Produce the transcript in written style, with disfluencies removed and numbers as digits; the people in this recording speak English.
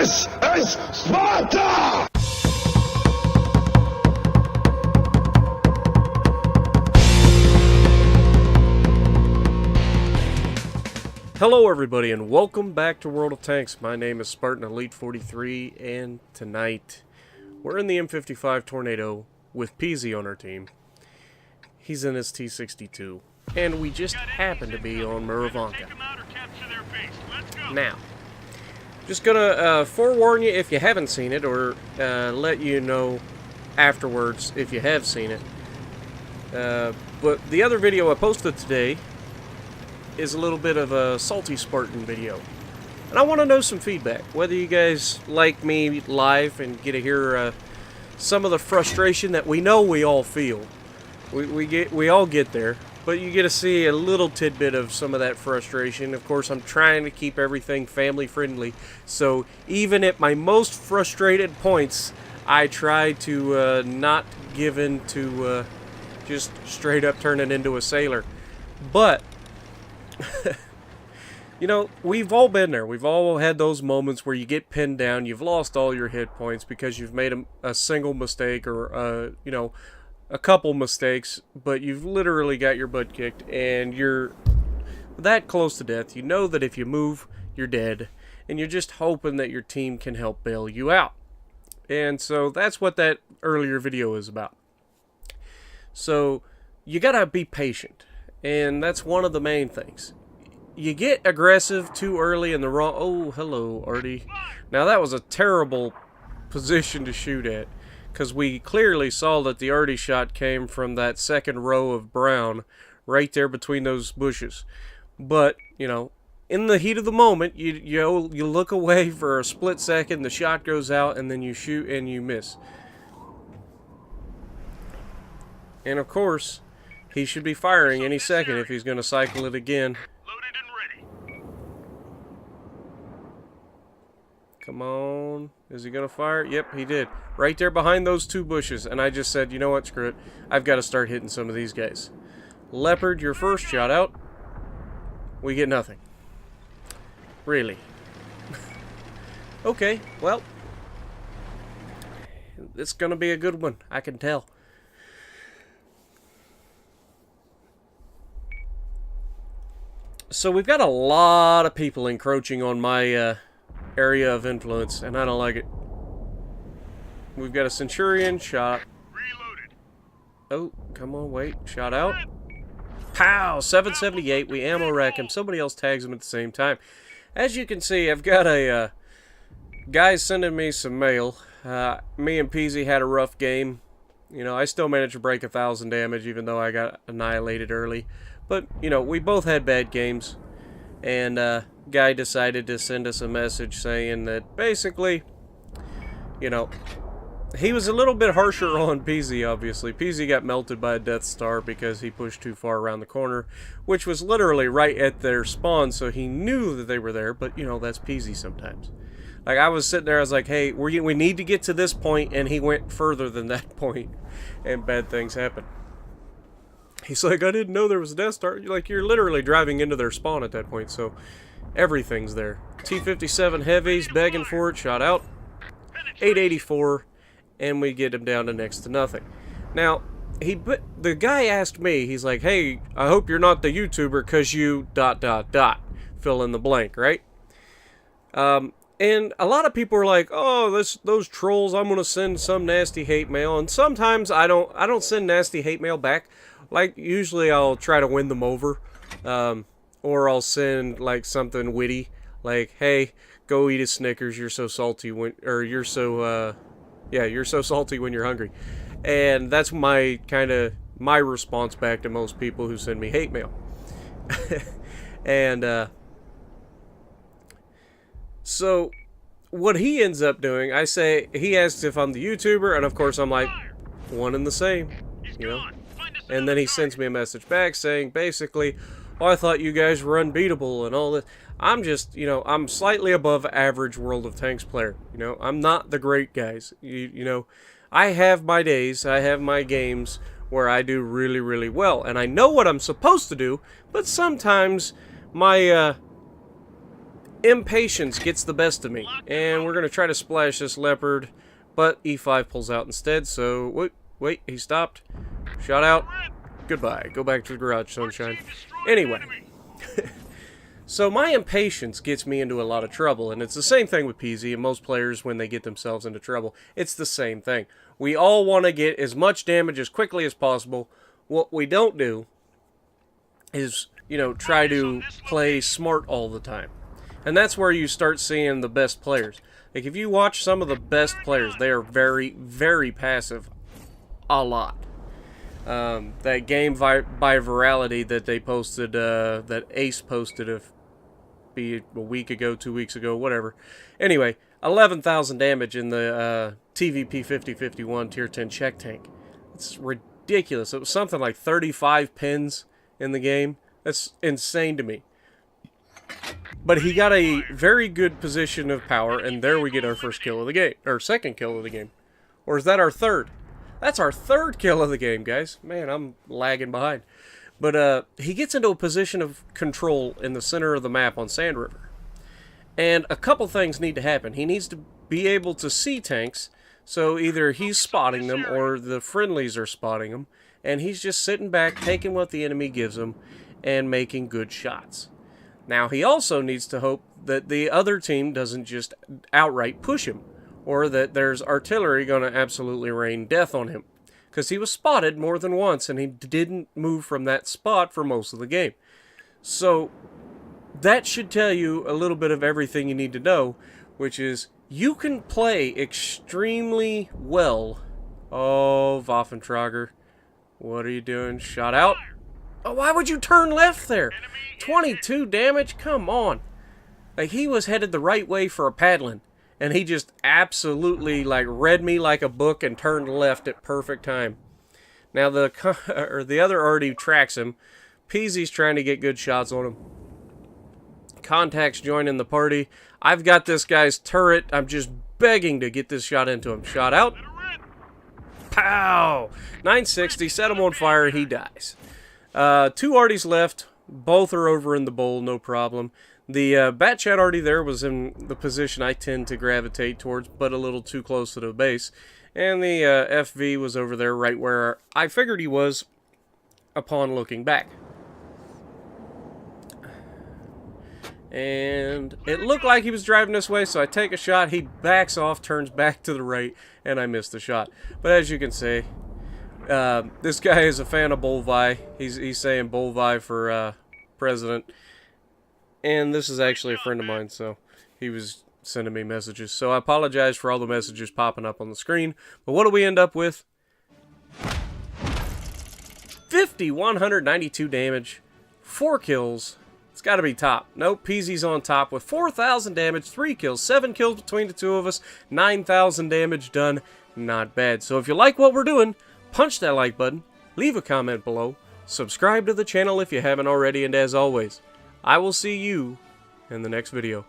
This is Sparta! Hello everybody and welcome back to World of Tanks. My name is Spartan Elite 43 and tonight we're in the M55 Tornado with Peezy on our team. He's in his T62 and we just happen to be on Muravanka. Now, just gonna forewarn you if you haven't seen it, or let you know afterwards if you have seen it. But the other video I posted today is a little bit of a salty Spartan video. And I want to know some feedback, whether you guys like me live and get to hear some of the frustration that we know we all feel. We all get there, but you get to see a little tidbit of some of that frustration. Of course, I'm trying to keep everything family friendly, so even at my most frustrated points, I try to not give in to just straight up turning into a sailor. But you know, we've all been there. We've all had those moments where you get pinned down, you've lost all your hit points because you've made a single mistake or, you know, a couple mistakes, but you've literally got your butt kicked and you're that close to death. You know that if you move, you're dead, and you're just hoping that your team can help bail you out. And so that's what that earlier video is about. So you gotta be patient. And that's one of the main things. You get aggressive too early in the wrong... Oh, hello, Artie. Now, that was a terrible position to shoot at, because we clearly saw that the Artie shot came from that second row of brown right there between those bushes. But, you know, in the heat of the moment, you look away for a split second, the shot goes out, and then you shoot and you miss. And, of course, he should be firing any second if he's going to cycle it again. Loaded and ready. Come on. Is he going to fire? Yep, he did. Right there behind those two bushes. And I just said, you know what, screw it. I've got to start hitting some of these guys. Leopard, your first shot out. We get nothing. Really. Okay, well. It's going to be a good one. I can tell. So we've got a lot of people encroaching on my area of influence, and I don't like it. We've got a Centurion shot. Reloaded. Oh, come on, wait. Shot out. Pow! 778. We ammo rack him. Somebody else tags him at the same time. As you can see, I've got a guy sending me some mail. Me and Peezy had a rough game. You know, I still managed to break 1,000 damage, even though I got annihilated early. But, you know, we both had bad games, and guy decided to send us a message saying that basically, you know, he was a little bit harsher on Peezy, obviously. Peezy got melted by a Death Star because he pushed too far around the corner, which was literally right at their spawn, so he knew that they were there, but, you know, that's Peezy sometimes. Like, I was sitting there, I was like, hey, we need to get to this point, and he went further than that point, and bad things happened. He's like, I didn't know there was a Death Star. You're literally driving into their spawn at that point, so everything's there. T-57 heavies, begging for it, shot out. 884, and we get him down to next to nothing. Now, the guy asked me, he's like, hey, I hope you're not the YouTuber, because you ... fill in the blank, right? And a lot of people are like, oh, those trolls, I'm going to send some nasty hate mail. And sometimes I don't send nasty hate mail back. Like, usually I'll try to win them over, or I'll send, like, something witty, like, hey, go eat a Snickers, you're so salty when, or you're so, yeah, you're so salty when you're hungry. And that's my response back to most people who send me hate mail. And, so, what he ends up doing, he asks if I'm the YouTuber, and of course I'm like, one and the same, you know? And then he sends me a message back saying, basically, oh, I thought you guys were unbeatable and all this. I'm just, you know, I'm slightly above average World of Tanks player. You know, I'm not the great guys. You know, I have my days, I have my games where I do really, really well. And I know what I'm supposed to do, but sometimes my impatience gets the best of me, and we're going to try to splash this leopard, but E5 pulls out instead, so wait, he stopped. Shot out. Goodbye. Go back to the garage, sunshine. Anyway. So my impatience gets me into a lot of trouble, and it's the same thing with Peezy and most players when they get themselves into trouble. It's the same thing. We all want to get as much damage as quickly as possible. What we don't do is, you know, try to play smart all the time. And that's where you start seeing the best players. Like, if you watch some of the best players, they are very, very passive. A lot. That game by virality that they posted, that Ace posted be a week ago, 2 weeks ago, whatever. Anyway, 11,000 damage in the TVP 5051 Tier 10 check tank. It's ridiculous. It was something like 35 pins in the game. That's insane to me. But he got a very good position of power, and there we get our first kill of the game. Or second kill of the game. Or is that our third? That's our third kill of the game, guys. Man, I'm lagging behind. But he gets into a position of control in the center of the map on Sand River. And a couple things need to happen. He needs to be able to see tanks, so either he's spotting them or the friendlies are spotting them, and he's just sitting back, taking what the enemy gives him, and making good shots. Now, he also needs to hope that the other team doesn't just outright push him, or that there's artillery going to absolutely rain death on him. Because he was spotted more than once, and he didn't move from that spot for most of the game. So, that should tell you a little bit of everything you need to know, which is, you can play extremely well. Oh, Waffentrager. What are you doing? Shot out? Oh, why would you turn left there? 22 damage? Come on. Like, he was headed the right way for a paddling. And he just absolutely, like, read me like a book and turned left at perfect time. Now, the other already tracks him. Peezy's trying to get good shots on him. Contact's joining the party. I've got this guy's turret. I'm just begging to get this shot into him. Shot out. Pow! 960. Set him on fire. He dies. 2 arties left. Both are over in the bowl. No problem. The Bat Chat already there was in the position I tend to gravitate towards, but a little too close to the base. And the FV was over there right where I figured he was upon looking back. And it looked like he was driving this way, so I take a shot. He backs off, turns back to the right, and I missed the shot. But as you can see, this guy is a fan of Bolvi. He's saying Bolvi for president. And this is actually a friend of mine, so he was sending me messages. So I apologize for all the messages popping up on the screen. But what do we end up with? 5,192 damage, 4 kills. It's got to be top. Nope, Peezy's on top with 4,000 damage, 3 kills, 7 kills between the two of us, 9,000 damage done. Not bad. So if you like what we're doing, punch that like button, leave a comment below, subscribe to the channel if you haven't already, and as always, I will see you in the next video.